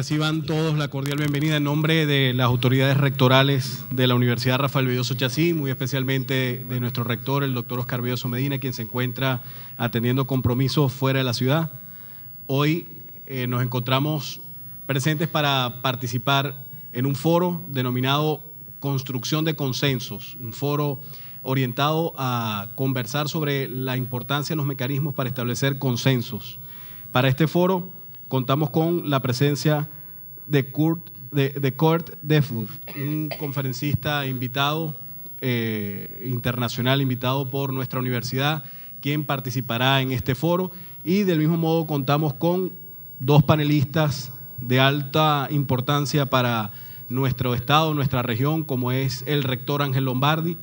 Reciban todos la cordial bienvenida en nombre de las autoridades rectorales de la Universidad Rafael Vidioso Chacín, muy especialmente de nuestro rector, el doctor Oscar Vidioso Medina, quien se encuentra atendiendo compromisos fuera de la ciudad. Hoy nos encontramos presentes para participar en un foro denominado Construcción de Consensos, un foro orientado a conversar sobre la importancia de los mecanismos para establecer consensos. Para este foro contamos con la presencia de Kurt Defus, un conferencista invitado, internacional, invitado por nuestra universidad, quien participará en este foro. Y del mismo modo contamos con dos panelistas de alta importancia para nuestro estado, nuestra región, como es el rector Ángel Lombardi,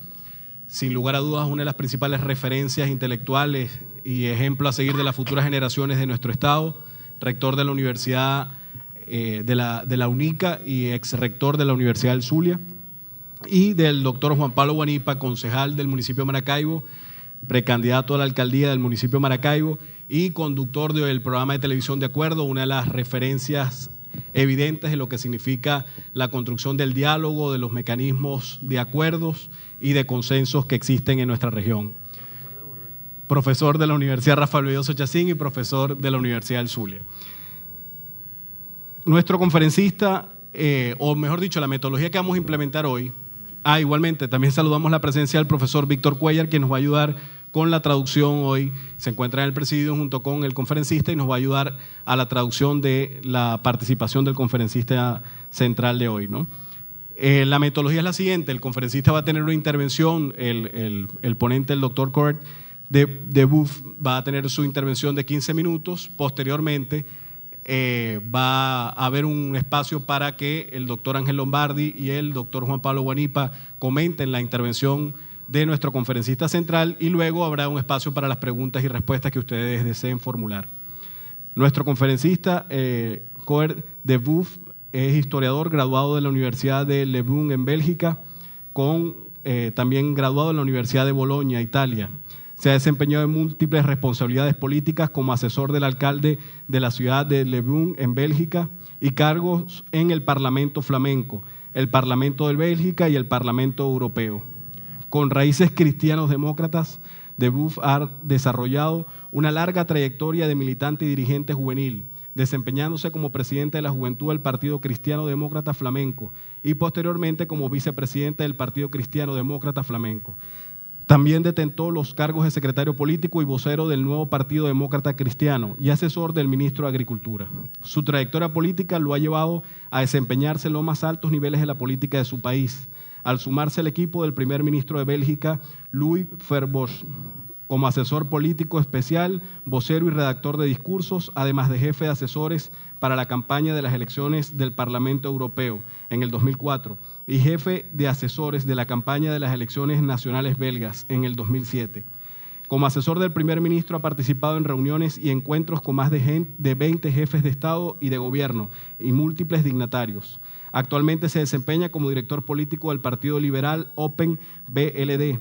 sin lugar a dudas una de las principales referencias intelectuales y ejemplo a seguir de las futuras generaciones de nuestro estado, rector de la Universidad de la UNICA y ex rector de la Universidad del Zulia, y del doctor Juan Pablo Guanipa, concejal del municipio de Maracaibo, precandidato a la alcaldía del municipio de Maracaibo y conductor del programa de televisión De Acuerdo, una de las referencias evidentes de lo que significa la construcción del diálogo, de los mecanismos de acuerdos y de consensos que existen en nuestra región. Profesor de la Universidad Rafael Vidioso Chacín y profesor de la Universidad del Zulia. Nuestro conferencista, o mejor dicho, la metodología que vamos a implementar hoy. Igualmente, también saludamos la presencia del profesor Víctor Cuellar, quien nos va a ayudar con la traducción hoy. Se encuentra en el presidio junto con el conferencista y nos va a ayudar a la traducción de la participación del conferencista central de hoy, ¿no? La metodología es la siguiente: el conferencista va a tener una intervención, el ponente, el doctor Kurt Defus, va a tener su intervención de 15 minutos. Posteriormente va a haber un espacio para que el doctor Ángel Lombardi y el doctor Juan Pablo Guanipa comenten la intervención de nuestro conferencista central y luego habrá un espacio para las preguntas y respuestas que ustedes deseen formular. Nuestro conferencista, Kurt Defus, es historiador graduado de la Universidad de Leuven en Bélgica, también graduado en la Universidad de Bolonia, Italia. Se ha desempeñado en múltiples responsabilidades políticas como asesor del alcalde de la ciudad de Leuven en Bélgica y cargos en el Parlamento flamenco, el Parlamento de Bélgica y el Parlamento europeo. Con raíces cristianos-demócratas, Defus ha desarrollado una larga trayectoria de militante y dirigente juvenil, desempeñándose como presidente de la Juventud del Partido Cristiano Demócrata Flamenco y posteriormente como vicepresidente del Partido Cristiano Demócrata Flamenco. También detentó los cargos de secretario político y vocero del nuevo Partido Demócrata Cristiano y asesor del ministro de Agricultura. Su trayectoria política lo ha llevado a desempeñarse en los más altos niveles de la política de su país, al sumarse al equipo del primer ministro de Bélgica, Louis Verbosch, como asesor político especial, vocero y redactor de discursos, además de jefe de asesores para la campaña de las elecciones del Parlamento Europeo en el 2004 y jefe de asesores de la campaña de las elecciones nacionales belgas en el 2007. Como asesor del primer ministro ha participado en reuniones y encuentros con más de 20 jefes de Estado y de Gobierno y múltiples dignatarios. Actualmente se desempeña como director político del Partido Liberal Open BLD.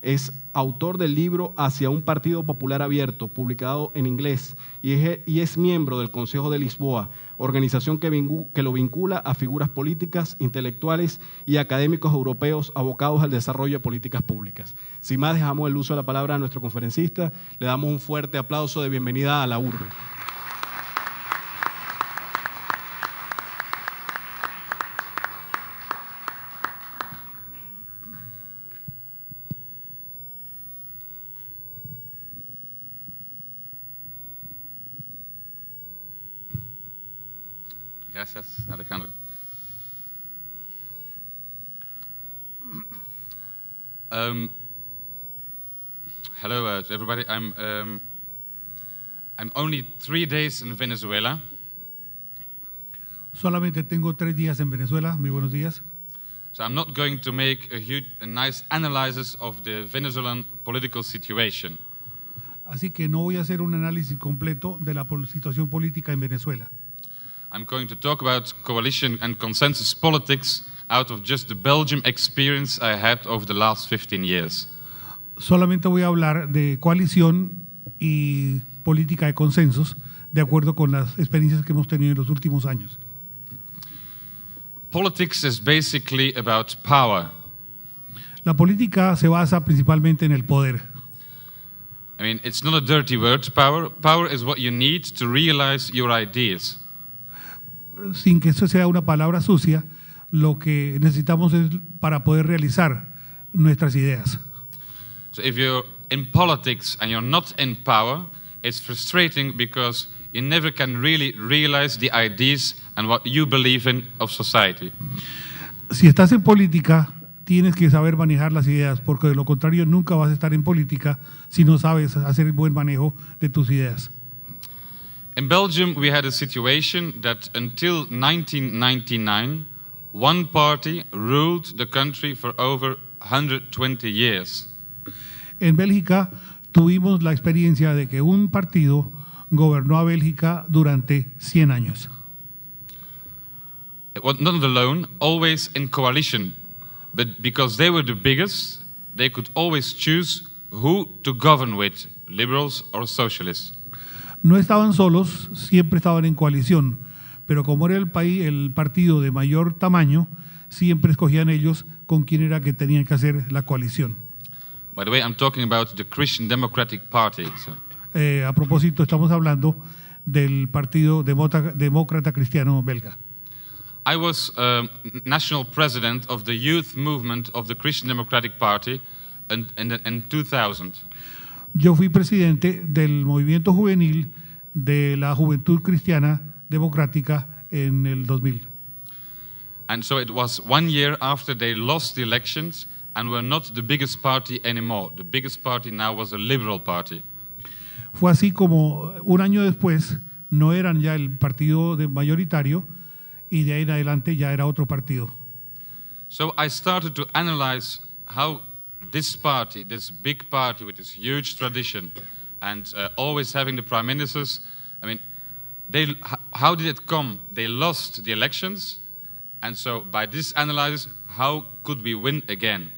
Es autor del libro Hacia un Partido Popular Abierto, publicado en inglés, y es miembro del Consejo de Lisboa, organización que lo vincula a figuras políticas, intelectuales y académicos europeos abocados al desarrollo de políticas públicas. Sin más, dejamos el uso de la palabra a nuestro conferencista. Le damos un fuerte aplauso de bienvenida a la urbe. Gracias, Alejandro. Hello, everybody. I'm only 3 days in Venezuela. Solamente tengo 3 días en Venezuela. Muy buenos días. So I'm not going to make a nice analysis of the Venezuelan political situation. Así que no voy a hacer un análisis completo de la situación política en Venezuela. I'm going to talk about coalition and consensus politics out of just the Belgium experience I had over the last 15 years. Solamente voy a hablar de coalición y política de consensos de acuerdo con las experiencias que hemos tenido en los últimos años. Politics is basically about power. La política se basa principalmente en el poder. I mean, it's not a dirty word, power. Power is what you need to realize your ideas. Sin que eso sea una palabra sucia, lo que necesitamos es para poder realizar nuestras ideas. So if you're in politics and you're not in power, it's frustrating because you never can really realize the ideas and what you believe in of society. Si estás en política, tienes que saber manejar las ideas, porque de lo contrario nunca vas a estar en política si no sabes hacer buen manejo de tus ideas. In Belgium, we had a situation that until 1999, one party ruled the country for over 120 years. En Bélgica tuvimos la experiencia de que un partido gobernó a Bélgica durante 100 años. It was not alone, always in coalition. But because they were the biggest, they could always choose who to govern with, liberals or socialists. No estaban solos, siempre estaban en coalición, pero como era el partido de mayor tamaño, siempre escogían ellos con quién era que tenían que hacer la coalición. By the way, I'm talking about the Christian Democratic Party. So. A propósito, estamos hablando del Partido Demócrata Cristiano Belga. I was national president of the youth movement of the Christian Democratic Party in 2000. Yo fui presidente del movimiento juvenil de la Juventud Cristiana Democrática en el 2000. And so it was 1 year after they lost the elections and were not the biggest party anymore. The biggest party now was a liberal party. Fue así como un año después no eran ya el partido mayoritario y de ahí en adelante ya era otro partido. So I started to analyze how this party, this big party with this huge tradition and always having the prime ministers, I mean, how did it come? They lost the elections, and so by this analysis, how could we win again?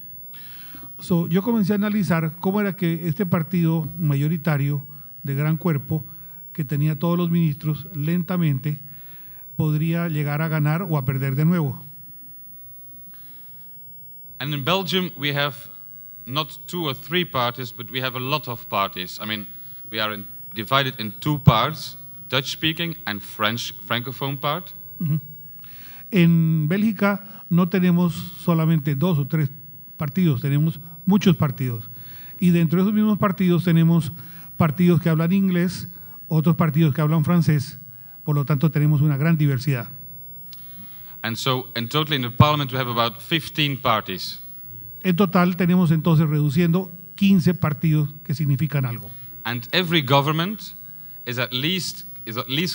So, yo comencé a analizar cómo era que este partido mayoritario de gran cuerpo, que tenía todos los ministros, lentamente podría llegar a ganar o a perder de nuevo. And in Belgium, we have not 2 or 3 parties, but we have a lot of parties. I mean, we are divided in 2 parts, Dutch-speaking and French, Francophone part. En Bélgica no tenemos solamente 2 o 3 partidos, tenemos muchos partidos. Y dentro de esos mismos partidos tenemos partidos que hablan inglés, otros partidos que hablan francés, por lo tanto tenemos una gran diversidad. And so, in total in the parliament, we have about 15 parties. En total tenemos entonces reduciendo 15 partidos que significan algo. And every government is at least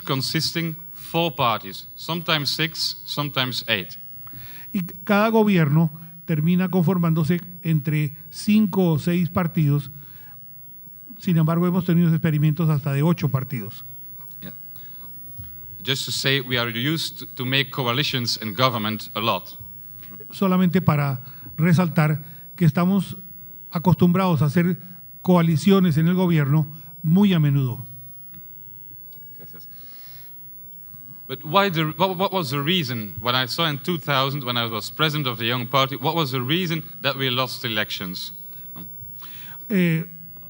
consisting 4 parties, sometimes 6, sometimes 8. Y cada gobierno termina conformándose entre 5 o 6 partidos. Sin embargo, hemos tenido experimentos hasta de 8 partidos. Yeah. Just to say, we are used to make coalitions in government a lot. Solamente para resaltar que estamos acostumbrados a hacer coaliciones en el gobierno muy a menudo. But what was the reason, when I saw in 2000, when I was president of the Young Party, what was the reason that we lost elections?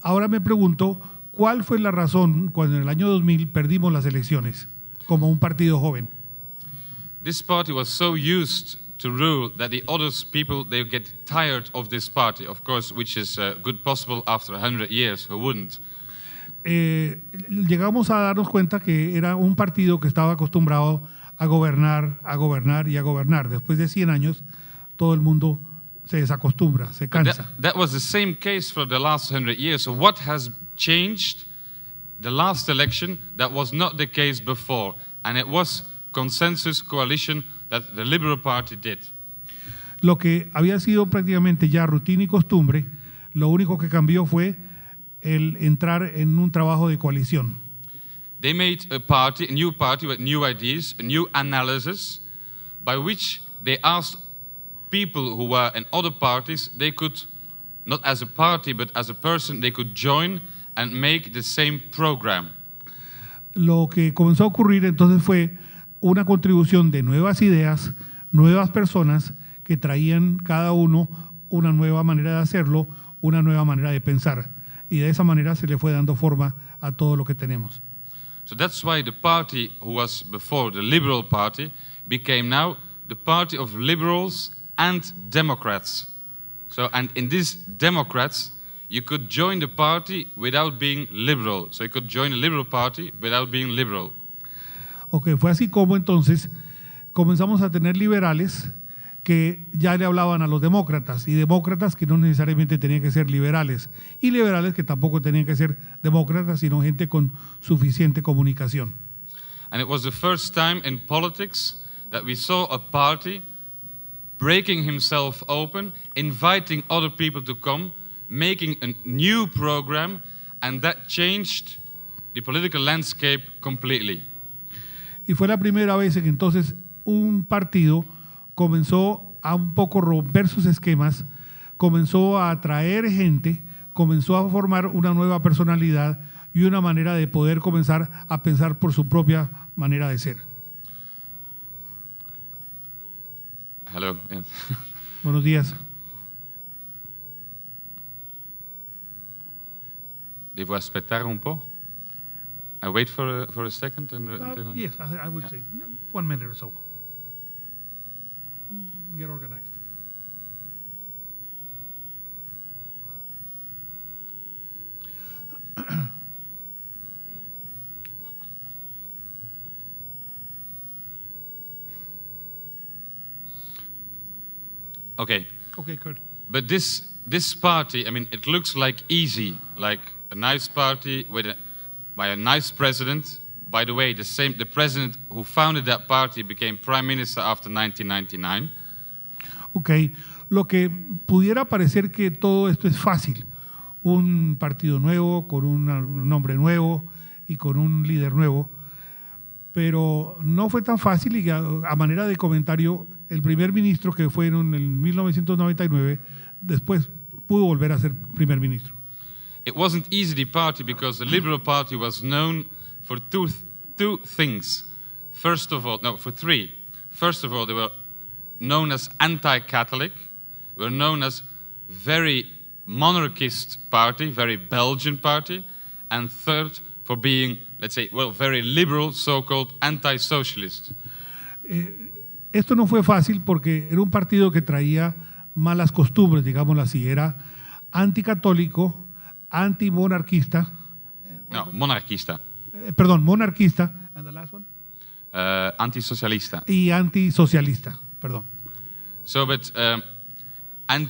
Ahora me pregunto, ¿cuál fue la razón cuando en el año 2000 perdimos las elecciones como un partido joven? This party was so used to rule that the other people, they get tired of this party, of course, which is good possible after 100 years, who wouldn't? Llegamos a darnos cuenta que era un partido que estaba acostumbrado a gobernar y a gobernar. Después de 100 años, todo el mundo se desacostumbra, se cansa. That was the same case for the last 100 years. So what has changed the last election that was not the case before? And it was consensus coalition that the Liberal Party did. Lo que había sido prácticamente ya rutina y costumbre, lo único que cambió fue el entrar en un trabajo de coalición. They made a new party with new ideas, a new analysis, by which they asked people who were in other parties, they could, not as a party, but as a person, they could join and make the same program. Lo que comenzó a ocurrir entonces fue una contribución de nuevas ideas, nuevas personas que traían cada uno una nueva manera de hacerlo, una nueva manera de pensar. Y de esa manera se le fue dando forma a todo lo que tenemos. So that's why the party who was before the Liberal Party became now the party of liberals and Democrats. So, and in these Democrats, you could join the party without being liberal. So you could join the Liberal Party without being liberal. Ok, fue así como entonces comenzamos a tener liberales que ya le hablaban a los demócratas, y demócratas que no necesariamente tenían que ser liberales, y liberales que tampoco tenían que ser demócratas, sino gente con suficiente comunicación. And it was the first time in politics that we saw a party breaking himself open, inviting other people to come, making a new program, and that changed the political landscape completely. Y fue la primera vez en que entonces un partido comenzó a un poco romper sus esquemas, comenzó a atraer gente, comenzó a formar una nueva personalidad y una manera de poder comenzar a pensar por su propia manera de ser. Hello. Yes. Buenos días. Devo aspettare un po'? I wait for a second. Until Yes, I would say 1 minute or so. Get organized. Okay. Okay, good. But this party, I mean, it looks like easy, like a nice party by a nice president. By the way, the president who founded that party became prime minister after 1999. Ok, lo que pudiera parecer que todo esto es fácil, un partido nuevo, con un nombre nuevo y con un líder nuevo, pero no fue tan fácil y a manera de comentario, el primer ministro que fue en el 1999, después pudo volver a ser primer ministro. It wasn't easy, the party, because the Liberal Party was known for two things. First of all, no, for three. First of all, they were known as anti-Catholic, were known as very monarchist party, very Belgian party, and third, for being, let's say, well, very liberal, so-called anti-socialist. Esto no fue fácil porque era un partido que traía malas costumbres, digámoslo así, era anticatólico, antimonarquista. No, monarquista. Perdón, monarquista. And the last one? Antisocialista. Y antisocialista, perdón. So, but, and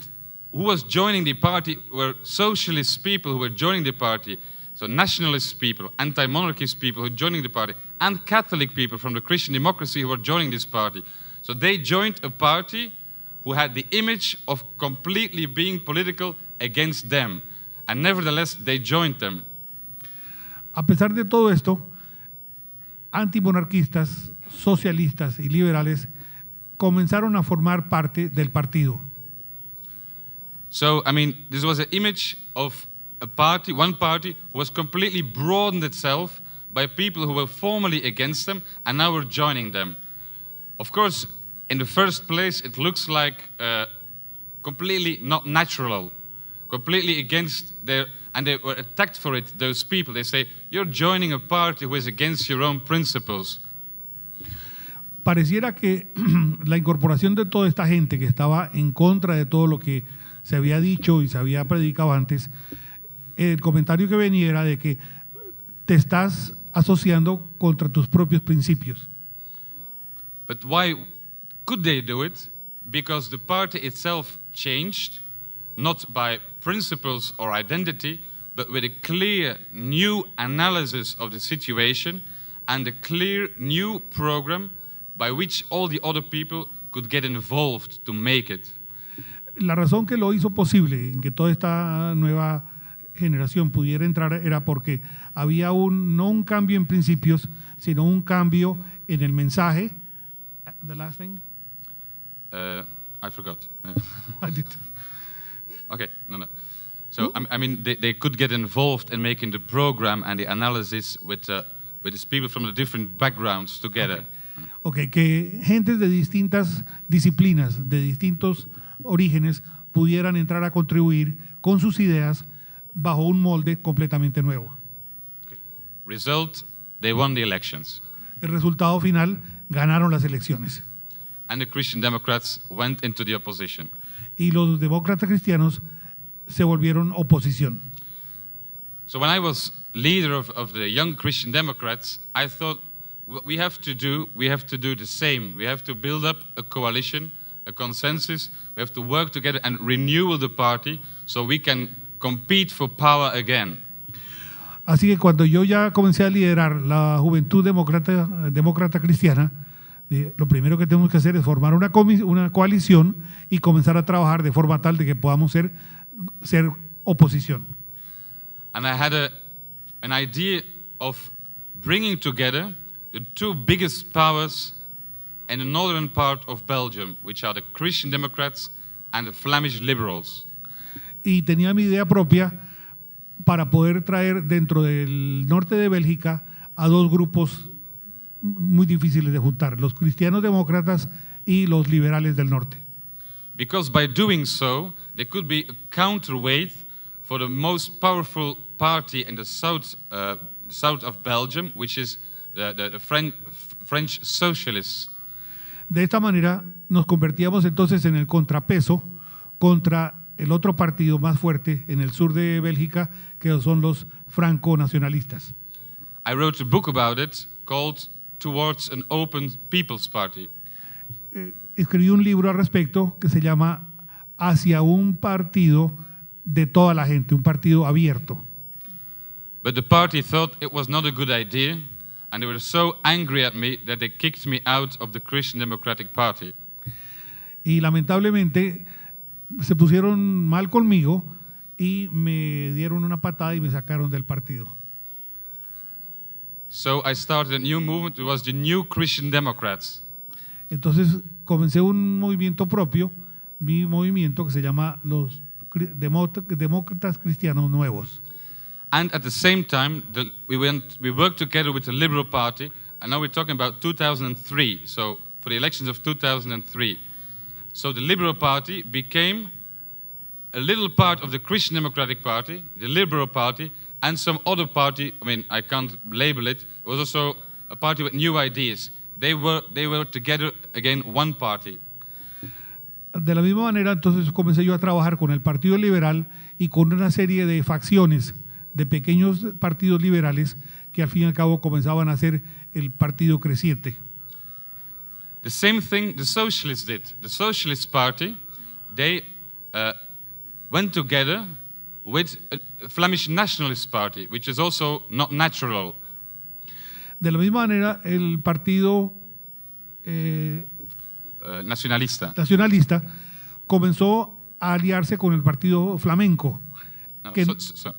who was joining the party were socialist people who were joining the party. So nationalist people, anti-monarchist people who were joining the party, and Catholic people from the Christian democracy who were joining this party. So they joined a party who had the image of completely being political against them. And nevertheless, they joined them. A pesar de todo esto, antimonarquistas, socialistas y liberales comenzaron a formar parte del partido. So, I mean, this was an image of a party, one party, who was completely broadened itself by people who were formerly against them and now were joining them. Of course, in the first place, it looks like completely not natural, completely against their, and they were attacked for it, those people. They say, you're joining a party who is against your own principles. Pareciera que la incorporación de toda esta gente que estaba en contra de todo lo que se había dicho y se había predicado antes, el comentario que venía era de que te estás asociando contra tus propios principios. But why could they do it? Because the party itself changed, not by principles or identity, but with a clear new analysis of the situation and a clear new program by which all the other people could get involved to make it. La razón que lo hizo posible en que toda esta nueva generación pudiera entrar era porque había no un cambio en principios, sino un cambio en el mensaje. The last thing? I forgot. I did. Okay, no. So, I mean, they could get involved in making the program and the analysis with these people from the different backgrounds together. Okay. Ok, que gentes de distintas disciplinas, de distintos orígenes, pudieran entrar a contribuir con sus ideas bajo un molde completamente nuevo. Result, they won the elections. El resultado final, ganaron las elecciones. And the Christian Democrats went into the opposition. Y los demócratas cristianos se volvieron oposición. So when I was leader of the young Christian Democrats, I thought what we have to do the same. We have to build up a coalition, a consensus. We have to work together and renew the party so we can compete for power again. Así que cuando yo ya comencé a liderar la juventud demócrata cristiana, lo primero que tenemos que hacer es formar una coalición y comenzar a trabajar de forma tal de que podamos ser oposición. And I had an idea of bringing together the two biggest powers in the northern part of Belgium, which are the Christian Democrats and the Flemish Liberals. Y tenía mi idea propia para poder traer dentro del norte de Bélgica a dos grupos muy difíciles de juntar, los cristianos demócratas y los liberales del norte. Because by doing so, there could be a counterweight for the most powerful party in the south of Belgium, which is the French Socialists. De esta manera nos convertíamos entonces en el contrapeso contra el otro partido más fuerte en el sur de Bélgica, que son los franco-nacionalistas. I wrote a book about it called Towards an Open People's Party. Escribí un libro al respecto que se llama Hacia un partido de toda la gente, un partido abierto. But the party thought it was not a good idea, and they were so angry at me that they kicked me out of the Christian Democratic Party. Y lamentablemente se pusieron mal conmigo y me dieron una patada y me sacaron del partido. So I started a new movement. It was the New Christian Democrats. Entonces comencé un movimiento propio, mi movimiento que se llama los Demócratas Cristianos Nuevos. And at the same time, we worked together with the Liberal Party, and now we're talking about 2003, so for the elections of 2003. So the Liberal Party became a little part of the Christian Democratic Party, the Liberal Party, and some other party. I mean, I can't label it. It was also a party with new ideas. They were together again one party. De la misma manera, entonces comencé yo a trabajar con el Partido Liberal y con una serie de facciones de pequeños partidos liberales que al fin y al cabo comenzaban a ser el partido creciente. The same thing the Socialists did. The Socialist Party, they went together with a Flemish Nationalist Party, which is also not natural. De la misma manera, el partido Nacionalista. nacionalista comenzó a aliarse con el partido flamenco, No, que-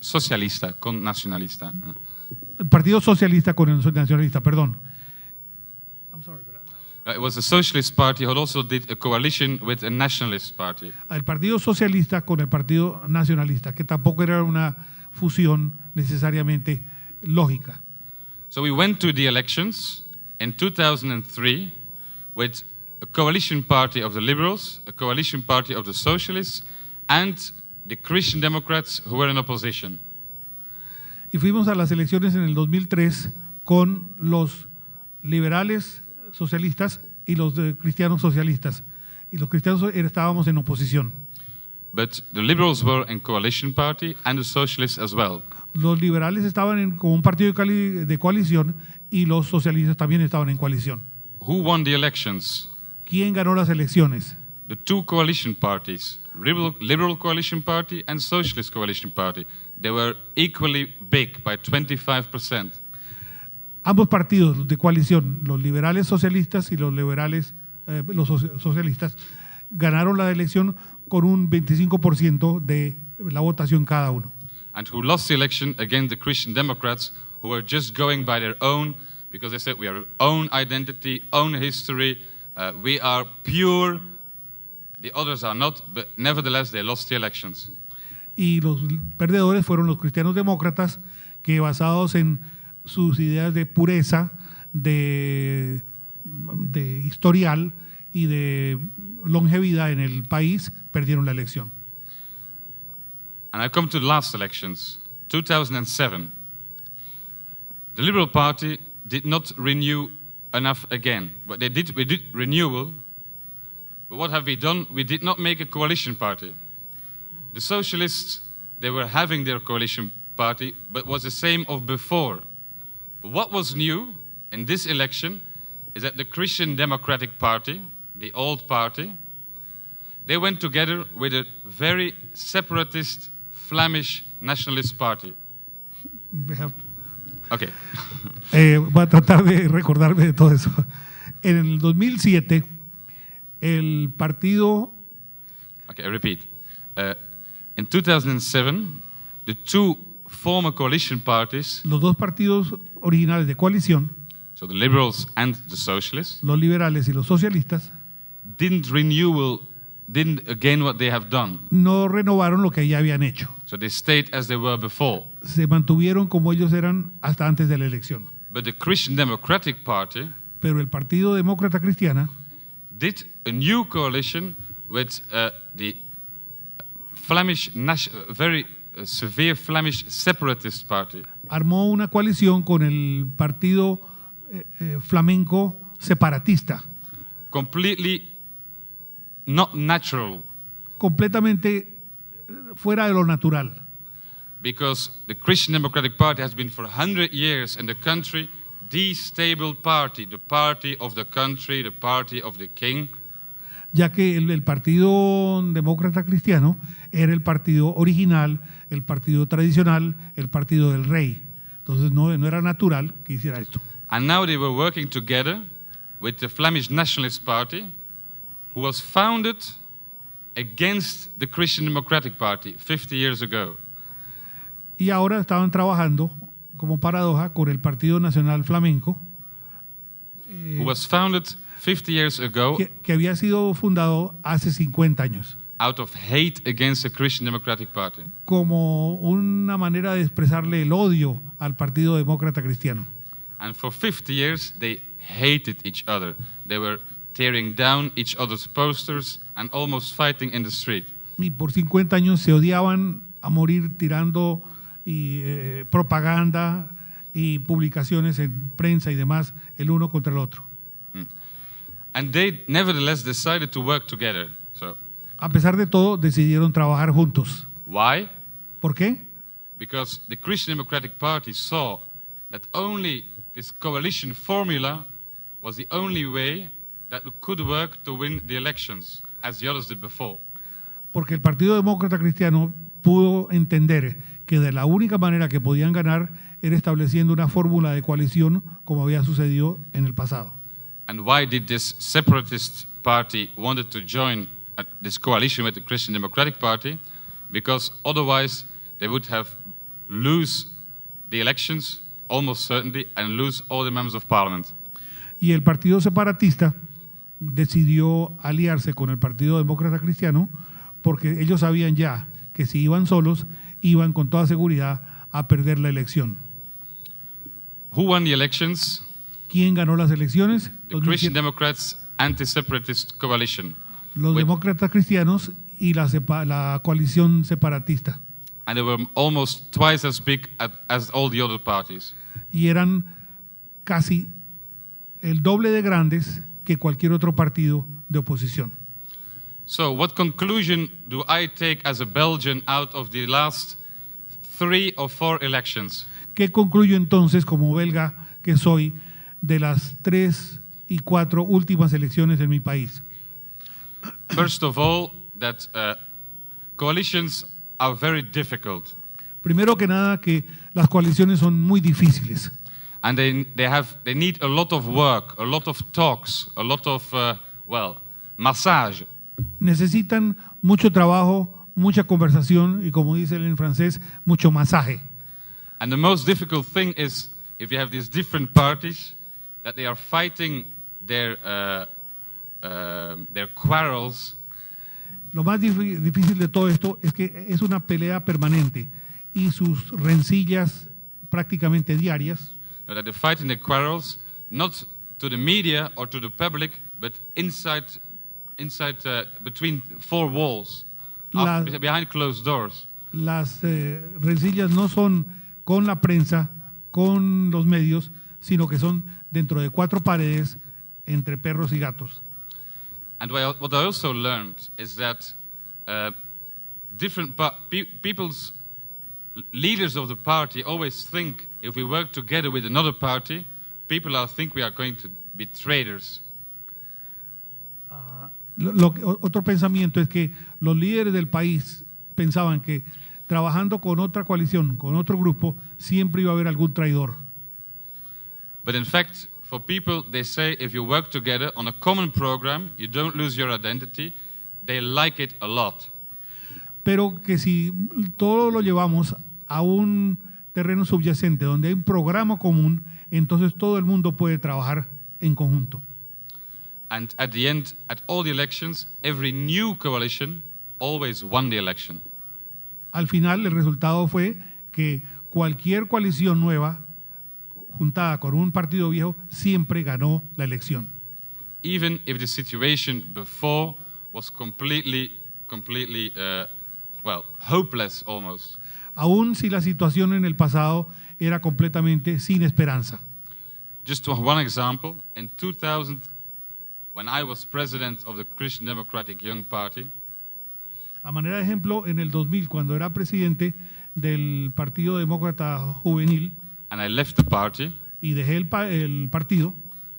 socialista con nacionalista. el partido socialista con el nacionalista, perdón. It was a Socialist Party who also did a coalition with a Nationalist Party. El partido socialista con el partido nacionalista, que tampoco era una fusión necesariamente lógica. So we went to the elections in 2003 with a coalition party of the Liberals, a coalition party of the Socialists, and the Christian Democrats who were in opposition. Y fuimos a las elecciones en el 2003 con los liberales socialistas y los cristianos socialistas. Y los cristianos estábamos en oposición. But the Liberals were in coalition party and the Socialists as well. Los liberales estaban como un partido de coalición y los socialistas también estaban en coalición. Who won the elections? ¿Quién ganó las elecciones? The two coalition parties, Liberal Coalition Party and Socialist Coalition Party. They were equally big by 25%. Ambos partidos de coalición, los liberales socialistas y los liberales socialistas, ganaron la elección con un 25% de la votación cada uno. And who lost the election against the Christian Democrats, who were just going by their own, because they said we have our own identity, own history, we are pure, the others are not, but nevertheless they lost the elections. Y los perdedores fueron los cristianos demócratas que, basados en sus ideas de pureza, de de historial y de longevidad en el país perdieron la elección. And I come to the last elections, 2007. The Liberal Party did not renew enough again. But we did renewal. But what have we done? We did not make a coalition party. The Socialists, they were having their coalition party, but was the same of before. But what was new in this election is that the Christian Democratic Party, the old party, they went together with a very separatist Flemish nationalist party. Okay. Voy a tratar de recordarme de todo eso. En el 2007, el partido... Okay, I repeat. In 2007, the two former coalition parties, los dos partidos originales de coalición, so the Liberals and the Socialists, los liberales y los socialistas, didn't again what they have done. no renovaron lo que ya habían hecho. So they stayed as they were before. Se mantuvieron como ellos eran hasta antes de la elección. But the Christian Democratic Party Pero el Partido Demócrata Cristiana did a new coalition with the Flemish, very severe Flemish separatist party. armó una coalición con el Partido Flamenco Separatista, Completely not natural, completamente fuera de lo natural. because the Christian Democratic Party has been for 100 years in the country the stable party, the party of the country, the party of the king. Ya que el Partido Demócrata Cristiano era el partido original, el partido tradicional, el partido del rey. Entonces no era natural que hiciera esto. And now they were working together with the Flemish Nationalist Party, who was founded against the Christian Democratic Party 50 years ago. Y ahora estaban trabajando, como paradoja, con el Partido Nacional Flamenco, Who was founded 50 years ago que había sido fundado hace 50 años, out of hate against the Christian Democratic Party. como una manera de expresarle el odio al Partido Demócrata Cristiano. And for 50 years, they hated each other. They were tearing down each other's posters and almost fighting in the street. Y por 50 años se odiaban a morir tirando propaganda y publicaciones en prensa y demás el uno contra el otro. And they nevertheless decided to work together. So, A pesar de todo, decidieron trabajar juntos. why? ¿Por qué? Because the Christian Democratic Party saw that only this coalition formula was the only way that could work to win the elections, as the others did before. Porque el Partido Demócrata Cristiano pudo entender que de la única manera que podían ganar era estableciendo una fórmula de coalición como había sucedido en el pasado. And why did this separatist party wanted to join this coalition with the Christian Democratic Party? Because otherwise they would have lose the elections almost certainly and lose all the members of parliament. Y el Partido Separatista decidió aliarse con el Partido Demócrata Cristiano porque ellos sabían ya que si iban solos, iban con toda seguridad a perder la elección. Who won the elections? ¿Quién ganó las elecciones? The Christian Democrats anti-separatist coalition. Los With- demócratas cristianos y la coalición separatista. And they were almost twice as big as all the other parties. Y eran casi el doble de grandes que cualquier otro partido de oposición. So what conclusion do I take as a Belgian out of the last 3 or 4 elections? ¿Qué concluyo entonces como belga que soy de las 3 y 4 últimas elecciones en mi país? First of all, that coalitions are very difficult. Primero que nada, que las coaliciones son muy difíciles And they need a lot of work, a lot of talks, a lot of, massage. necesitan mucho trabajo, mucha conversación y, como dicen en francés, mucho masaje. And the most difficult thing is if you have these different parties that they are fighting their quarrels. Lo más difícil de todo esto es que es una pelea permanente y sus rencillas prácticamente diarias That they're fighting their quarrels not to the media or to the public, but inside between four walls, behind closed doors. Las rencillas no son con la prensa, con los medios, sino que son dentro de cuatro paredes entre perros y gatos. And what I also learned is that people's leaders of the party always think if we work together with another party, people think we are going to be traitors. Otro pensamiento es que los líderes del país pensaban que trabajando con otra coalición, con otro grupo, siempre iba a haber algún traidor. But in fact, for people, they say if you work together on a common program, you don't lose your identity. They like it a lot. Pero que si todo lo llevamos a un terreno subyacente donde hay un programa común, entonces todo el mundo puede trabajar en conjunto. And at the end, at all the elections, every new coalition always won the election. Al final, el resultado fue que cualquier coalición nueva juntada con un partido viejo siempre ganó la elección. Even if the situation before was completely hopeless almost. Aún si la situación en el pasado era completamente sin esperanza. Just one example, in 2000, when I was president of the Christian Democratic Young Party, a manera de ejemplo, en el 2000, cuando era presidente del Partido Demócrata Juvenil, and I left the party, y dejé el partido,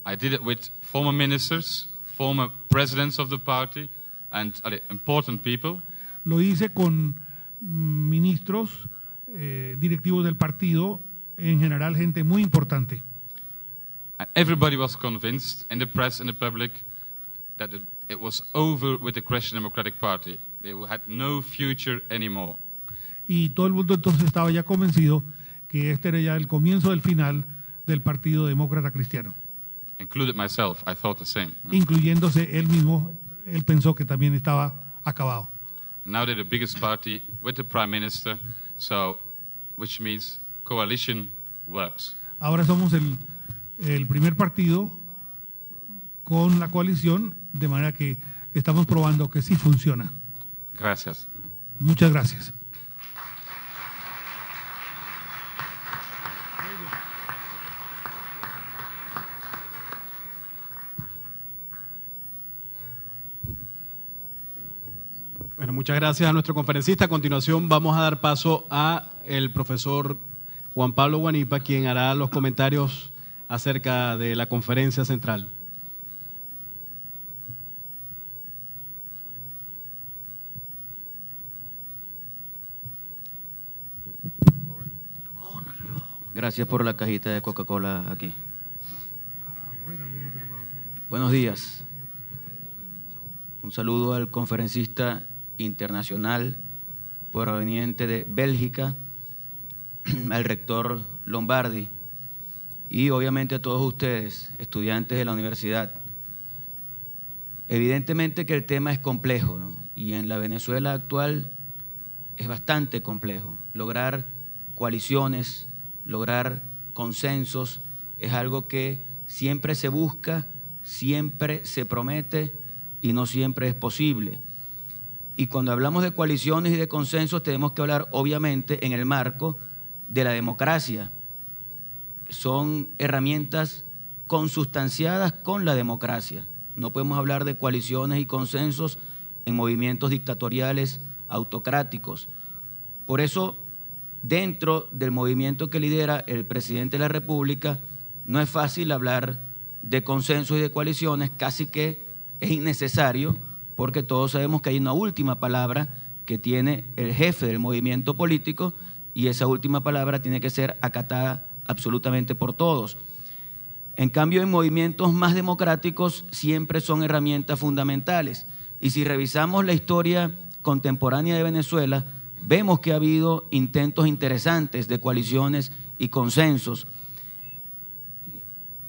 I did it with former ministers, former presidents of the party, and important people. Lo hice con ministros, directivos del partido, en general gente muy importante. And everybody was convinced in the press and the public that it was over with the Christian Democratic Party. They had no future anymore. Y todo el mundo entonces estaba ya convencido que este era ya el comienzo del final del Partido Demócrata Cristiano. Included myself, I thought the same. Incluyéndose él mismo, él pensó que también estaba acabado. And now they're the biggest party with the prime minister, which means coalition works. Ahora somos el primer partido con la coalición, de manera que estamos probando que sí funciona. Gracias. Muchas gracias. Bueno, muchas gracias a nuestro conferencista. A continuación vamos a dar paso a el profesor Juan Pablo Guanipa, quien hará los comentarios acerca de la conferencia central. Gracias por la cajita de Coca-Cola aquí. Buenos días. Un saludo al conferencista internacional proveniente de Bélgica, al rector Lombardi y obviamente a todos ustedes, estudiantes de la universidad. Evidentemente que el tema es complejo, ¿no? Y en la Venezuela actual es bastante complejo. Lograr coaliciones, lograr consensos es algo que siempre se busca, siempre se promete y no siempre es posible. Y cuando hablamos de coaliciones y de consensos tenemos que hablar obviamente en el marco de la democracia. Son herramientas consustanciadas con la democracia. No podemos hablar de coaliciones y consensos en movimientos dictatoriales autocráticos. Por eso, dentro del movimiento que lidera el presidente de la República, no es fácil hablar de consensos y de coaliciones, casi que es innecesario, porque todos sabemos que hay una última palabra que tiene el jefe del movimiento político y esa última palabra tiene que ser acatada absolutamente por todos. En cambio, en movimientos más democráticos siempre son herramientas fundamentales. Y si revisamos la historia contemporánea de Venezuela, vemos que ha habido intentos interesantes de coaliciones y consensos.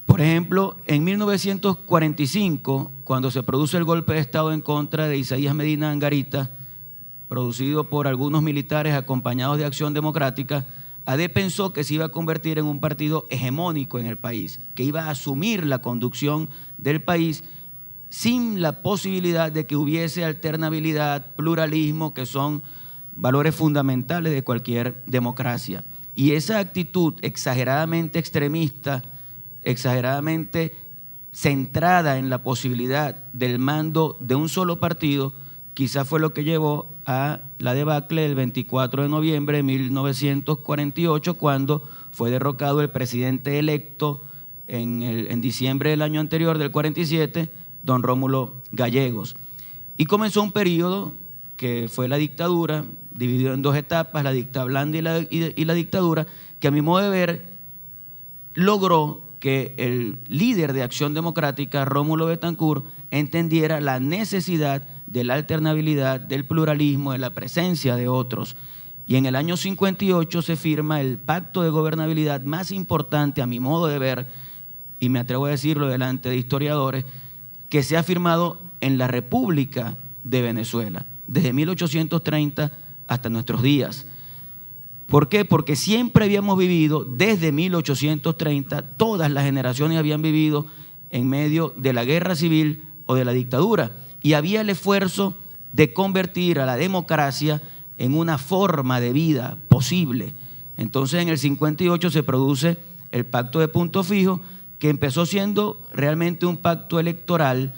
Por ejemplo, en 1945, cuando se produce el golpe de Estado en contra de Isaías Medina Angarita, producido por algunos militares acompañados de Acción Democrática, AD pensó que se iba a convertir en un partido hegemónico en el país, que iba a asumir la conducción del país sin la posibilidad de que hubiese alternabilidad, pluralismo, que son valores fundamentales de cualquier democracia. Y esa actitud exageradamente extremista, exageradamente centrada en la posibilidad del mando de un solo partido, quizás fue lo que llevó a la debacle del 24 de noviembre de 1948, cuando fue derrocado el presidente electo en diciembre del año anterior, del 47, don Rómulo Gallegos. Y comenzó un periodo que fue la dictadura, dividido en dos etapas, la dictadura blanda y la dictadura, que a mi modo de ver logró que el líder de Acción Democrática, Rómulo Betancourt, entendiera la necesidad de la alternabilidad, del pluralismo, de la presencia de otros. Y en el año 58 se firma el pacto de gobernabilidad más importante, a mi modo de ver, y me atrevo a decirlo delante de historiadores, que se ha firmado en la República de Venezuela, desde 1830 hasta nuestros días. ¿Por qué? Porque siempre habíamos vivido, desde 1830, todas las generaciones habían vivido en medio de la guerra civil o de la dictadura, y había el esfuerzo de convertir a la democracia en una forma de vida posible. Entonces, en el 58 se produce el Pacto de Punto Fijo, que empezó siendo realmente un pacto electoral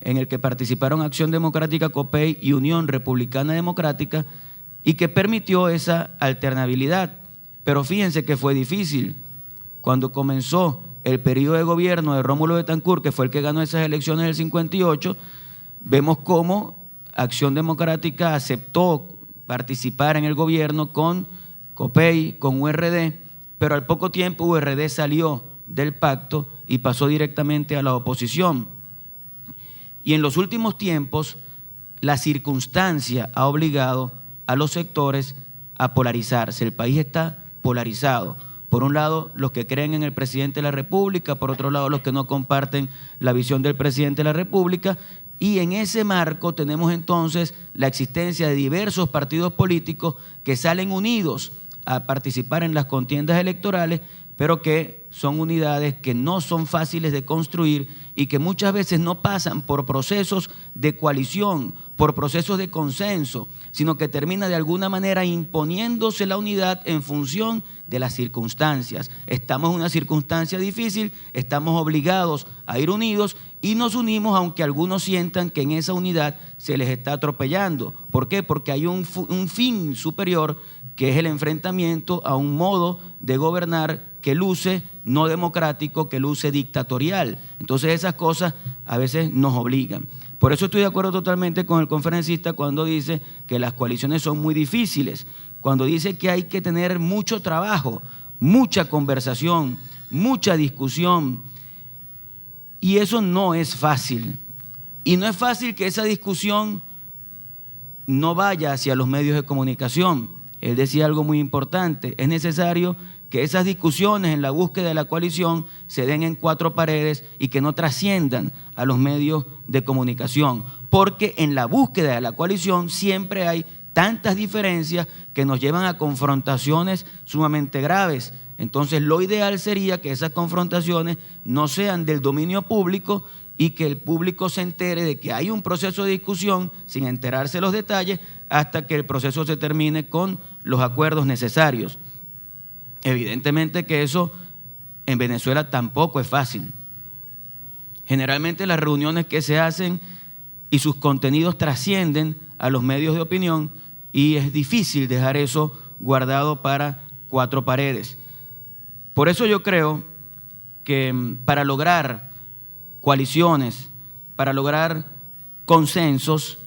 en el que participaron Acción Democrática, COPEI y Unión Republicana Democrática, y que permitió esa alternabilidad. Pero fíjense que fue difícil. Cuando comenzó el periodo de gobierno de Rómulo Betancourt, que fue el que ganó esas elecciones del 58, vemos cómo Acción Democrática aceptó participar en el gobierno con COPEI, con URD, pero al poco tiempo URD salió del pacto y pasó directamente a la oposición. Y en los últimos tiempos, la circunstancia ha obligado a los sectores a polarizarse. El país está polarizado. Por un lado, los que creen en el presidente de la República, por otro lado, los que no comparten la visión del presidente de la República, y en ese marco tenemos entonces la existencia de diversos partidos políticos que salen unidos a participar en las contiendas electorales, pero que son unidades que no son fáciles de construir y que muchas veces no pasan por procesos de coalición, por procesos de consenso, sino que termina de alguna manera imponiéndose la unidad en función de las circunstancias. Estamos en una circunstancia difícil, estamos obligados a ir unidos y nos unimos aunque algunos sientan que en esa unidad se les está atropellando. ¿Por qué? Porque hay un fin superior, que es el enfrentamiento a un modo de gobernar que luce no democrático, que luce dictatorial. Entonces esas cosas a veces nos obligan. Por eso estoy de acuerdo totalmente con el conferencista cuando dice que las coaliciones son muy difíciles, cuando dice que hay que tener mucho trabajo, mucha conversación, mucha discusión. Y eso no es fácil. Y no es fácil que esa discusión no vaya hacia los medios de comunicación. Él decía algo muy importante: es necesario que esas discusiones en la búsqueda de la coalición se den en cuatro paredes y que no trasciendan a los medios de comunicación, porque en la búsqueda de la coalición siempre hay tantas diferencias que nos llevan a confrontaciones sumamente graves. Entonces, lo ideal sería que esas confrontaciones no sean del dominio público y que el público se entere de que hay un proceso de discusión sin enterarse de los detalles hasta que el proceso se termine con los acuerdos necesarios. Evidentemente que eso en Venezuela tampoco es fácil. Generalmente las reuniones que se hacen y sus contenidos trascienden a los medios de opinión y es difícil dejar eso guardado para cuatro paredes. Por eso yo creo que para lograr coaliciones, para lograr consensos,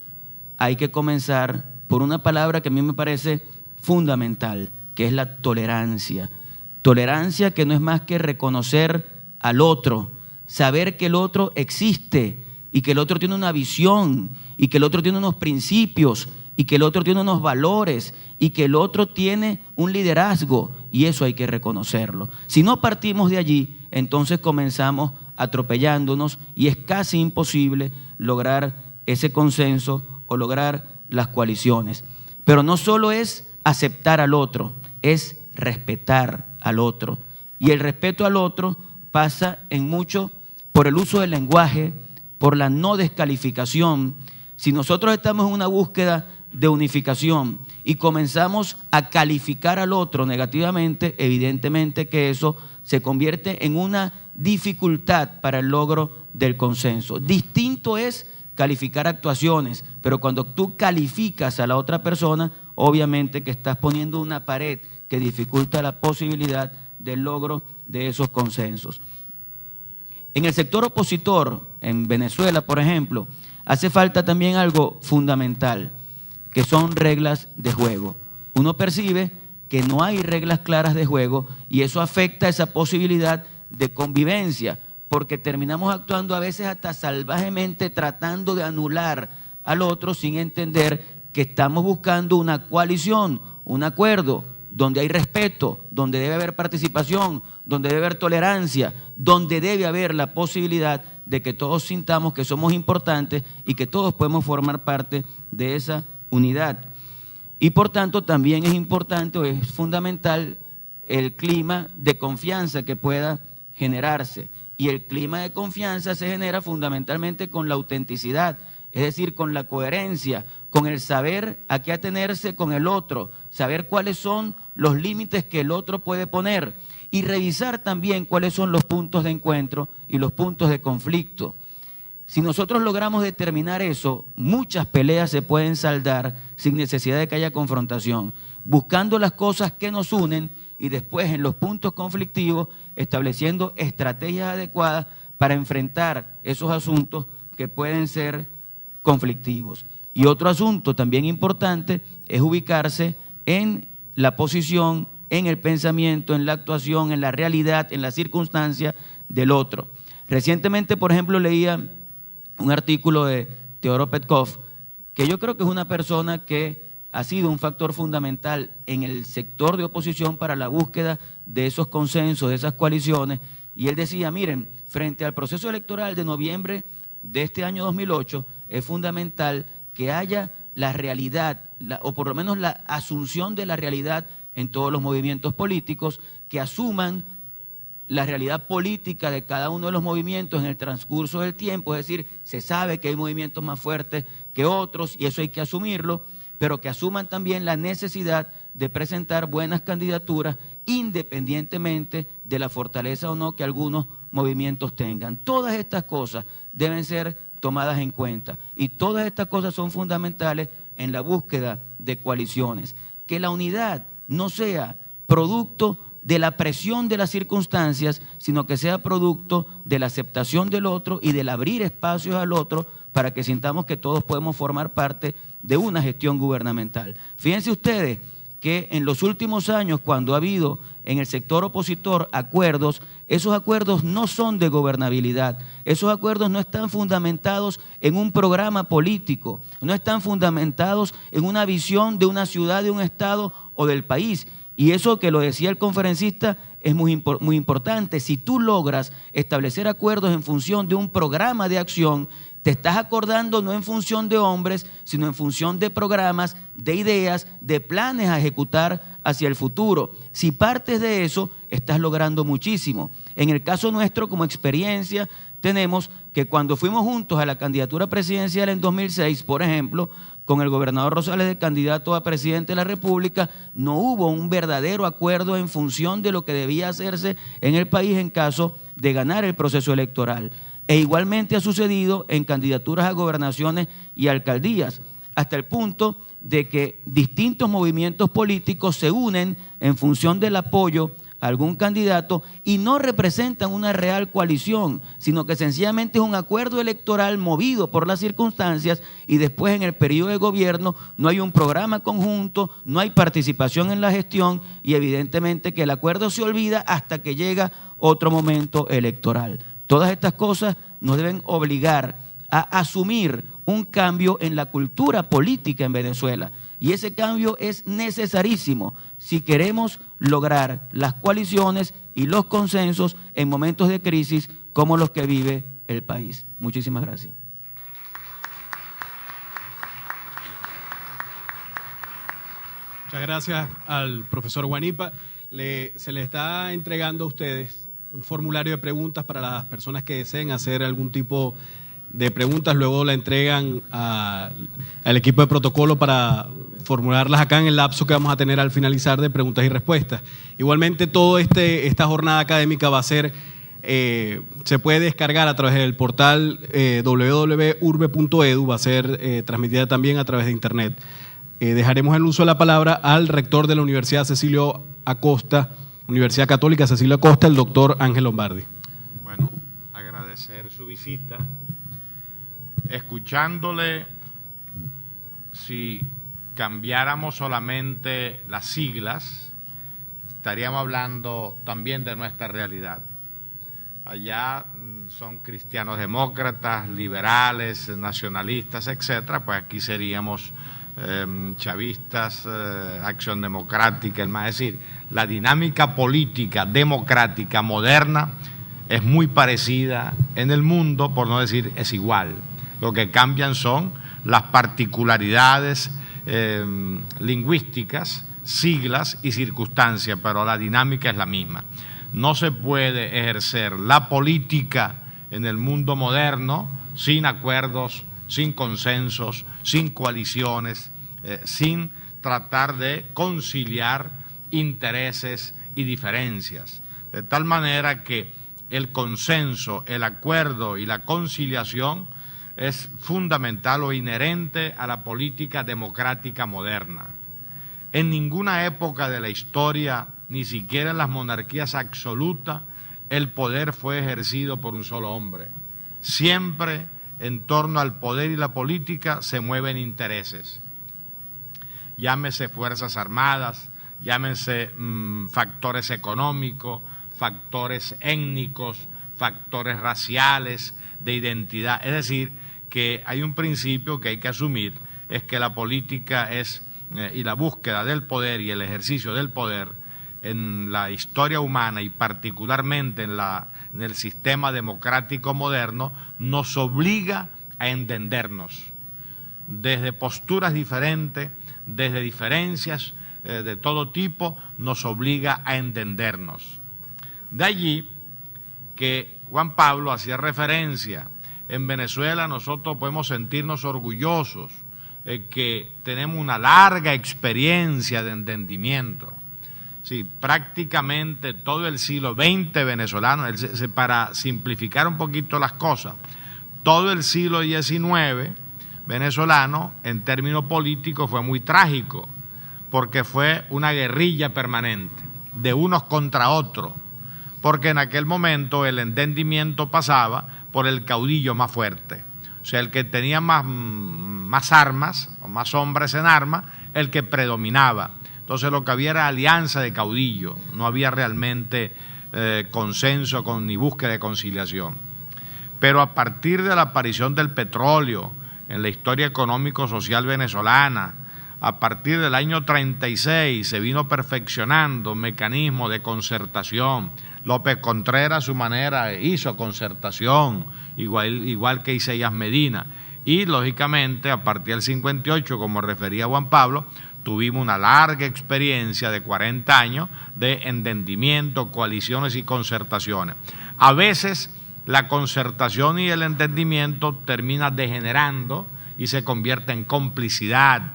hay que comenzar por una palabra que a mí me parece fundamental, que es la tolerancia. Tolerancia que no es más que reconocer al otro, saber que el otro existe y que el otro tiene una visión y que el otro tiene unos principios y que el otro tiene unos valores y que el otro tiene un liderazgo, y eso hay que reconocerlo. Si no partimos de allí, entonces comenzamos atropellándonos y es casi imposible lograr ese consenso o lograr las coaliciones. Pero no solo es aceptar al otro, es respetar al otro. Y el respeto al otro pasa en mucho por el uso del lenguaje, por la no descalificación. Si nosotros estamos en una búsqueda de unificación y comenzamos a calificar al otro negativamente, evidentemente que eso se convierte en una dificultad para el logro del consenso. Distinto es calificar actuaciones, pero cuando tú calificas a la otra persona, obviamente que estás poniendo una pared que dificulta la posibilidad del logro de esos consensos. En el sector opositor, en Venezuela, por ejemplo, hace falta también algo fundamental, que son reglas de juego. Uno percibe que no hay reglas claras de juego y eso afecta esa posibilidad de convivencia, porque terminamos actuando a veces hasta salvajemente tratando de anular al otro sin entender que estamos buscando una coalición, un acuerdo, donde hay respeto, donde debe haber participación, donde debe haber tolerancia, donde debe haber la posibilidad de que todos sintamos que somos importantes y que todos podemos formar parte de esa unidad. Y por tanto también es importante o es fundamental el clima de confianza que pueda generarse. Y el clima de confianza se genera fundamentalmente con la autenticidad, es decir, con la coherencia, con el saber a qué atenerse con el otro, saber cuáles son los límites que el otro puede poner y revisar también cuáles son los puntos de encuentro y los puntos de conflicto. Si nosotros logramos determinar eso, muchas peleas se pueden saldar sin necesidad de que haya confrontación, buscando las cosas que nos unen y después en los puntos conflictivos estableciendo estrategias adecuadas para enfrentar esos asuntos que pueden ser conflictivos. Y otro asunto también importante es ubicarse en la posición, en el pensamiento, en la actuación, en la realidad, en la circunstancia del otro. Recientemente, por ejemplo, leía un artículo de Teodoro Petkov, que yo creo que es una persona que ha sido un factor fundamental en el sector de oposición para la búsqueda de esos consensos, de esas coaliciones, y él decía, miren, frente al proceso electoral de noviembre de este año 2008, es fundamental que haya la realidad, o por lo menos la asunción de la realidad en todos los movimientos políticos, que asuman la realidad política de cada uno de los movimientos en el transcurso del tiempo, es decir, se sabe que hay movimientos más fuertes que otros y eso hay que asumirlo, pero que asuman también la necesidad de presentar buenas candidaturas independientemente de la fortaleza o no que algunos movimientos tengan. Todas estas cosas deben ser tomadas en cuenta y todas estas cosas son fundamentales en la búsqueda de coaliciones. Que la unidad no sea producto de la presión de las circunstancias, sino que sea producto de la aceptación del otro y del abrir espacios al otro para que sintamos que todos podemos formar parte de una gestión gubernamental. Fíjense ustedes que en los últimos años, cuando ha habido en el sector opositor acuerdos, esos acuerdos no son de gobernabilidad, esos acuerdos no están fundamentados en un programa político, no están fundamentados en una visión de una ciudad, de un estado o del país. Y eso que lo decía el conferencista es muy importante. Si tú logras establecer acuerdos en función de un programa de acción, te estás acordando no en función de hombres, sino en función de programas, de ideas, de planes a ejecutar hacia el futuro. Si partes de eso, estás logrando muchísimo. En el caso nuestro, como experiencia, tenemos que cuando fuimos juntos a la candidatura presidencial en 2006, por ejemplo, con el gobernador Rosales de candidato a presidente de la República, no hubo un verdadero acuerdo en función de lo que debía hacerse en el país en caso de ganar el proceso electoral. E igualmente ha sucedido en candidaturas a gobernaciones y alcaldías, hasta el punto de que distintos movimientos políticos se unen en función del apoyo a algún candidato y no representan una real coalición, sino que sencillamente es un acuerdo electoral movido por las circunstancias y después en el periodo de gobierno no hay un programa conjunto, no hay participación en la gestión y evidentemente que el acuerdo se olvida hasta que llega otro momento electoral. Todas estas cosas nos deben obligar a asumir un cambio en la cultura política en Venezuela. Y ese cambio es necesarísimo si queremos lograr las coaliciones y los consensos en momentos de crisis como los que vive el país. Muchísimas gracias. Muchas gracias al profesor Guanipa. se le está entregando a ustedes un formulario de preguntas para las personas que deseen hacer algún tipo de preguntas. Luego la entregan al equipo de protocolo para formularlas acá en el lapso que vamos a tener al finalizar de preguntas y respuestas. Igualmente, toda esta jornada académica va a ser, se puede descargar a través del portal www.urbe.edu, va a ser transmitida también a través de internet. Dejaremos el uso de la palabra al rector de la Universidad Cecilio Acosta, Universidad Católica Cecilio Acosta, el doctor Ángel Lombardi. Bueno, agradecer su visita. Escuchándole, si cambiáramos solamente las siglas, estaríamos hablando también de nuestra realidad. Allá son cristianos demócratas, liberales, nacionalistas, etcétera, pues aquí seríamos chavistas, Acción Democrática, es decir, la dinámica política democrática moderna es muy parecida en el mundo, por no decir es igual. Lo que cambian son las particularidades lingüísticas, siglas y circunstancias, pero la dinámica es la misma. No se puede ejercer la política en el mundo moderno sin acuerdos, sin consensos, sin coaliciones, sin tratar de conciliar intereses y diferencias. De tal manera que el consenso, el acuerdo y la conciliación es fundamental o inherente a la política democrática moderna. En ninguna época de la historia, ni siquiera en las monarquías absolutas, el poder fue ejercido por un solo hombre. Siempre en torno al poder y la política se mueven intereses. Llámese Fuerzas Armadas, llámense factores económicos, factores étnicos, factores raciales, de identidad. Es decir, que hay un principio que hay que asumir, es que la política es, y la búsqueda del poder y el ejercicio del poder en la historia humana y particularmente en el sistema democrático moderno, nos obliga a entendernos desde posturas diferentes, desde diferencias de todo tipo, nos obliga a entendernos. De allí que Juan Pablo hacía referencia, en Venezuela nosotros podemos sentirnos orgullosos que tenemos una larga experiencia de entendimiento. Sí, prácticamente todo el siglo XX venezolano, para simplificar un poquito las cosas, todo el siglo XIX venezolano en términos políticos fue muy trágico, porque fue una guerrilla permanente de unos contra otros, porque en aquel momento el entendimiento pasaba por el caudillo más fuerte, o sea, el que tenía más armas o más hombres en armas, el que predominaba. Entonces lo que había era alianza de caudillo, no había realmente consenso ni búsqueda de conciliación. Pero a partir de la aparición del petróleo en la historia económico-social venezolana, a partir del año 36 se vino perfeccionando un mecanismo de concertación. López Contreras a su manera hizo concertación, igual que Isaías Medina. Y lógicamente a partir del 58, como refería Juan Pablo, tuvimos una larga experiencia de 40 años de entendimiento, coaliciones y concertaciones. A veces la concertación y el entendimiento termina degenerando y se convierte en complicidad.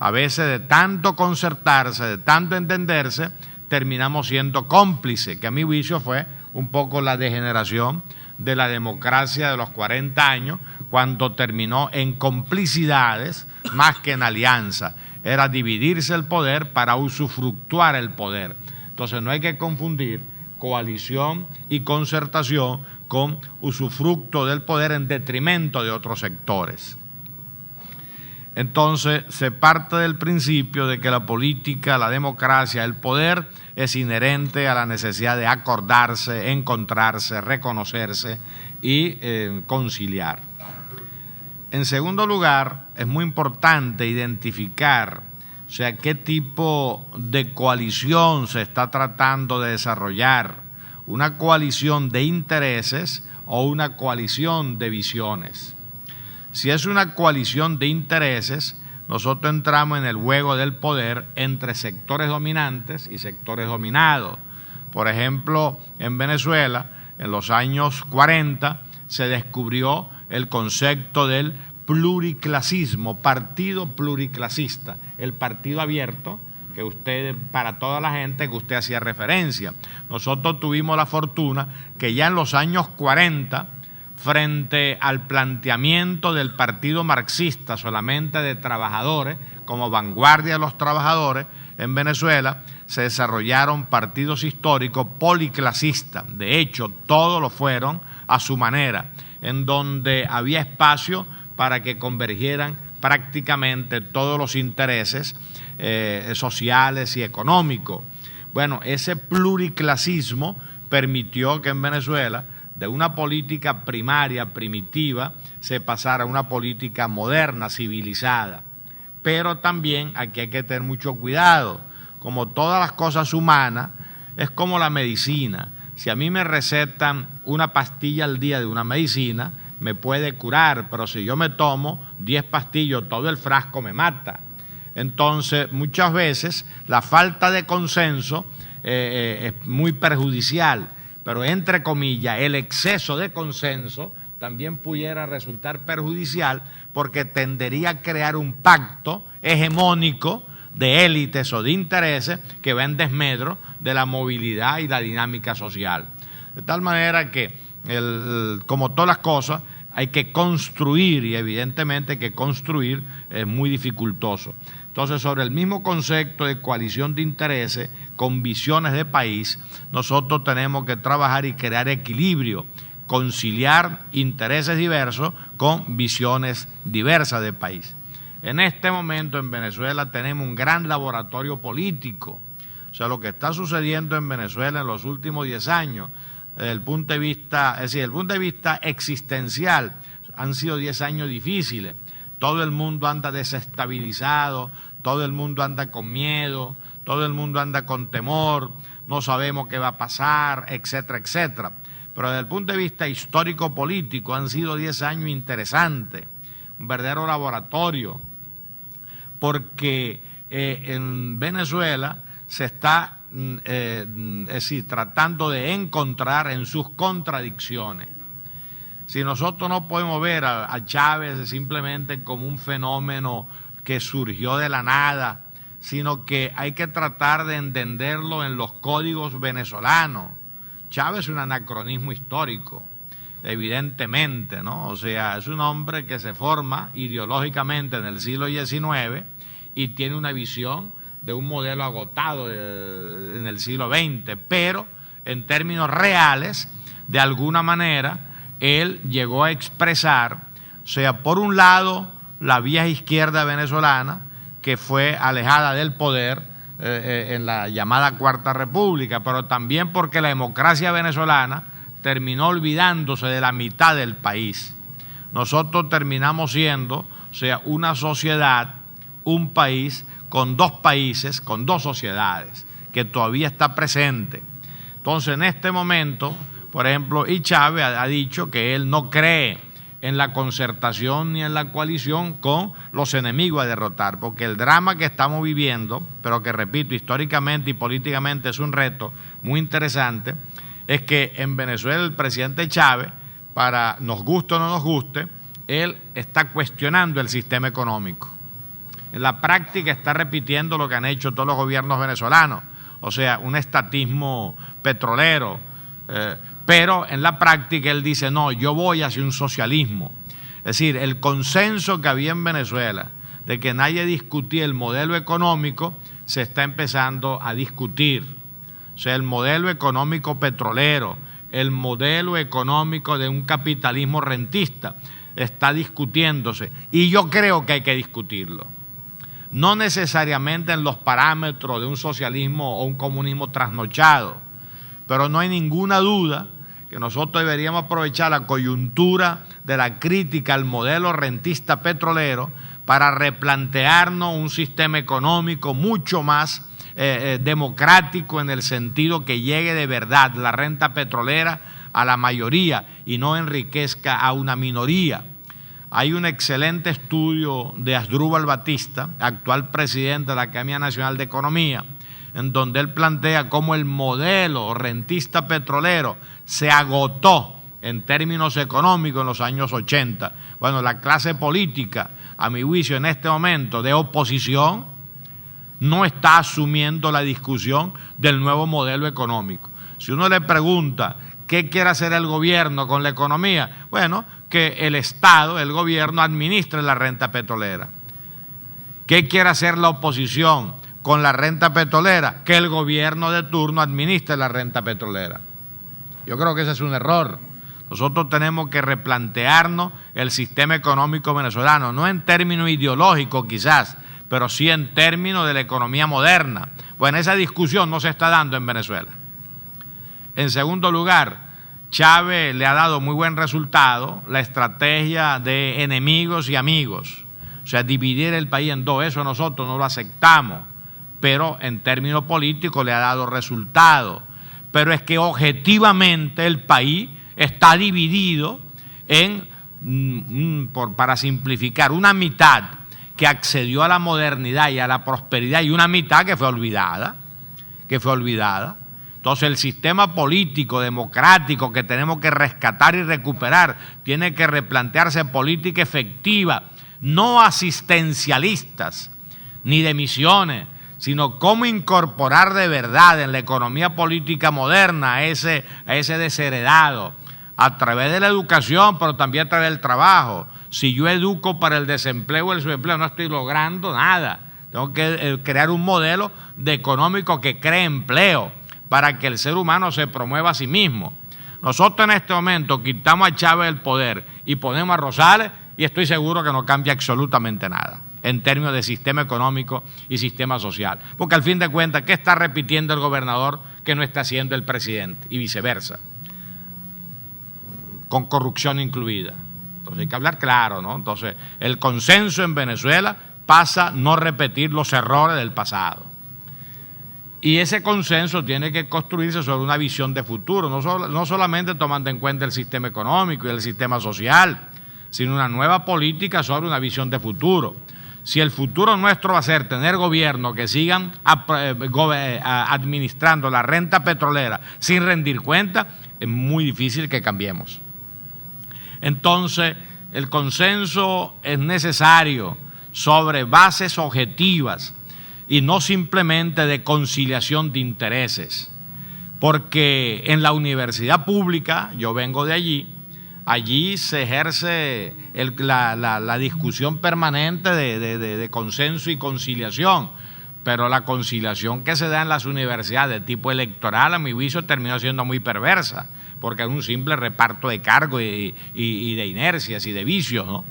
A veces de tanto concertarse, de tanto entenderse, terminamos siendo cómplices, que a mi juicio fue un poco la degeneración de la democracia de los 40 años, cuando terminó en complicidades más que en alianza. Era dividirse el poder para usufructuar el poder. Entonces no hay que confundir coalición y concertación con usufructo del poder en detrimento de otros sectores. Entonces se parte del principio de que la política, la democracia, el poder es inherente a la necesidad de acordarse, encontrarse, reconocerse y conciliar. En segundo lugar, es muy importante identificar, o sea, qué tipo de coalición se está tratando de desarrollar, una coalición de intereses o una coalición de visiones. Si es una coalición de intereses, nosotros entramos en el juego del poder entre sectores dominantes y sectores dominados. Por ejemplo, en Venezuela, en los años 40, se descubrió el concepto del pluriclasismo, partido pluriclasista, el partido abierto, que usted, para toda la gente que usted hacía referencia. Nosotros tuvimos la fortuna que ya en los años 40, frente al planteamiento del partido marxista solamente de trabajadores, como vanguardia de los trabajadores, en Venezuela se desarrollaron partidos históricos policlasistas. De hecho, todos lo fueron a su manera, en donde había espacio para que convergieran prácticamente todos los intereses sociales y económicos. Bueno, ese pluriclasismo permitió que en Venezuela, de una política primaria, primitiva, se pasara a una política moderna, civilizada. Pero también aquí hay que tener mucho cuidado. Como todas las cosas humanas, es como la medicina. Si a mí me recetan una pastilla al día de una medicina, me puede curar, pero si yo me tomo 10 pastillas, todo el frasco me mata. Entonces, muchas veces la falta de consenso es muy perjudicial, pero entre comillas, el exceso de consenso también pudiera resultar perjudicial porque tendería a crear un pacto hegemónico de élites o de intereses que va en desmedro de la movilidad y la dinámica social. De tal manera que, como todas las cosas, hay que construir, y evidentemente que construir es muy dificultoso. Entonces, sobre el mismo concepto de coalición de intereses con visiones de país, nosotros tenemos que trabajar y crear equilibrio, conciliar intereses diversos con visiones diversas de país. En este momento en Venezuela tenemos un gran laboratorio político. O sea, lo que está sucediendo en Venezuela en los últimos 10 años, desde el punto de vista, es decir, desde el punto de vista existencial, han sido 10 años difíciles. Todo el mundo anda desestabilizado, todo el mundo anda con miedo, todo el mundo anda con temor, no sabemos qué va a pasar, etcétera, etcétera. Pero desde el punto de vista histórico-político han sido 10 años interesantes, un verdadero laboratorio, porque en Venezuela se está es decir, tratando de encontrar en sus contradicciones. Si nosotros no podemos ver a Chávez simplemente como un fenómeno que surgió de la nada, sino que hay que tratar de entenderlo en los códigos venezolanos. Chávez es un anacronismo histórico, evidentemente, ¿no? O sea, es un hombre que se forma ideológicamente en el siglo XIX y tiene una visión de un modelo agotado en el siglo XX, pero en términos reales, de alguna manera, él llegó a expresar, o sea, por un lado, la vieja izquierda venezolana, que fue alejada del poder en la llamada Cuarta República, pero también porque la democracia venezolana terminó olvidándose de la mitad del país. Nosotros terminamos siendo, o sea, una sociedad, un país, con dos países, con dos sociedades, que todavía está presente. Entonces, en este momento, por ejemplo, y Chávez ha dicho que él no cree en la concertación ni en la coalición con los enemigos a derrotar, porque el drama que estamos viviendo, pero que repito, históricamente y políticamente es un reto muy interesante, es que en Venezuela el presidente Chávez, para nos guste o no nos guste, él está cuestionando el sistema económico. En la práctica está repitiendo lo que han hecho todos los gobiernos venezolanos, o sea, un estatismo petrolero, pero en la práctica él dice, no, yo voy hacia un socialismo. Es decir, el consenso que había en Venezuela de que nadie discutía el modelo económico se está empezando a discutir. O sea, el modelo económico petrolero, el modelo económico de un capitalismo rentista está discutiéndose y yo creo que hay que discutirlo. No necesariamente en los parámetros de un socialismo o un comunismo trasnochado, pero no hay ninguna duda que nosotros deberíamos aprovechar la coyuntura de la crítica al modelo rentista petrolero para replantearnos un sistema económico mucho más democrático en el sentido que llegue de verdad la renta petrolera a la mayoría y no enriquezca a una minoría. hay un excelente estudio de Asdrúbal Batista, actual presidente de la Academia Nacional de Economía, en donde él plantea cómo el modelo rentista petrolero se agotó en términos económicos en los años 80. Bueno, la clase política, a mi juicio, en este momento de oposición, no está asumiendo la discusión del nuevo modelo económico. Si uno le pregunta qué quiere hacer el gobierno con la economía, bueno, que el Estado, el gobierno, administre la renta petrolera. ¿Qué quiere hacer la oposición con la renta petrolera? Que el gobierno de turno administre la renta petrolera. Yo creo que ese es un error. Nosotros tenemos que replantearnos el sistema económico venezolano, no en términos ideológicos quizás, pero sí en términos de la economía moderna. Bueno, esa discusión no se está dando en Venezuela. En segundo lugar, Chávez le ha dado muy buen resultado la estrategia de enemigos y amigos. O sea, dividir el país en dos, eso nosotros no lo aceptamos, pero en términos políticos le ha dado resultado. Pero es que objetivamente el país está dividido en, para simplificar, una mitad que accedió a la modernidad y a la prosperidad y una mitad que fue olvidada. Entonces el sistema político, democrático que tenemos que rescatar y recuperar tiene que replantearse política efectiva, no asistencialistas ni de misiones, sino cómo incorporar de verdad en la economía política moderna a ese desheredado, a través de la educación, pero también a través del trabajo. Si yo educo para el desempleo o el subempleo, no estoy logrando nada. Tengo que crear un modelo de económico que cree empleo para que el ser humano se promueva a sí mismo. Nosotros en este momento quitamos a Chávez el poder y ponemos a Rosales y estoy seguro que no cambia absolutamente nada en términos de sistema económico y sistema social. Porque al fin de cuentas, ¿qué está repitiendo el gobernador que no está haciendo el presidente? Y viceversa, con corrupción incluida. Entonces hay que hablar claro, ¿no? Entonces el consenso en Venezuela pasa a no repetir los errores del pasado. Y ese consenso tiene que construirse sobre una visión de futuro, no solamente tomando en cuenta el sistema económico y el sistema social, sino una nueva política sobre una visión de futuro. Si el futuro nuestro va a ser tener gobiernos que sigan administrando la renta petrolera sin rendir cuenta, es muy difícil que cambiemos. Entonces, el consenso es necesario sobre bases objetivas y no simplemente de conciliación de intereses, porque en la universidad pública, yo vengo de allí se ejerce la discusión permanente de consenso y conciliación, pero la conciliación que se da en las universidades de tipo electoral, a mi juicio, terminó siendo muy perversa, porque es un simple reparto de cargos y de inercias y de vicios, ¿no?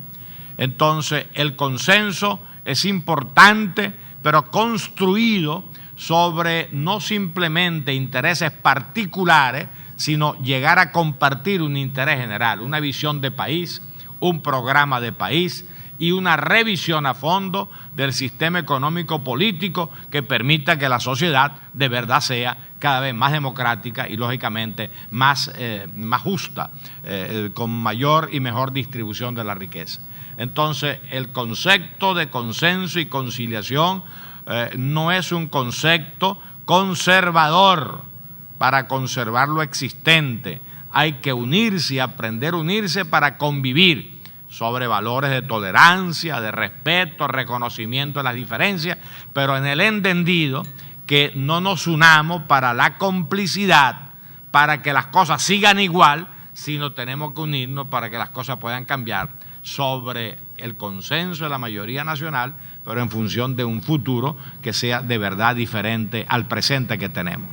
Entonces, el consenso es importante, pero construido sobre no simplemente intereses particulares, sino llegar a compartir un interés general, una visión de país, un programa de país y una revisión a fondo del sistema económico político que permita que la sociedad de verdad sea cada vez más democrática y lógicamente más justa, con mayor y mejor distribución de la riqueza. Entonces, el concepto de consenso y conciliación no es un concepto conservador para conservar lo existente. Hay que unirse y aprender a unirse para convivir sobre valores de tolerancia, de respeto, reconocimiento de las diferencias, pero en el entendido que no nos unamos para la complicidad, para que las cosas sigan igual, sino tenemos que unirnos para que las cosas puedan cambiar sobre el consenso de la mayoría nacional, pero en función de un futuro que sea de verdad diferente al presente que tenemos.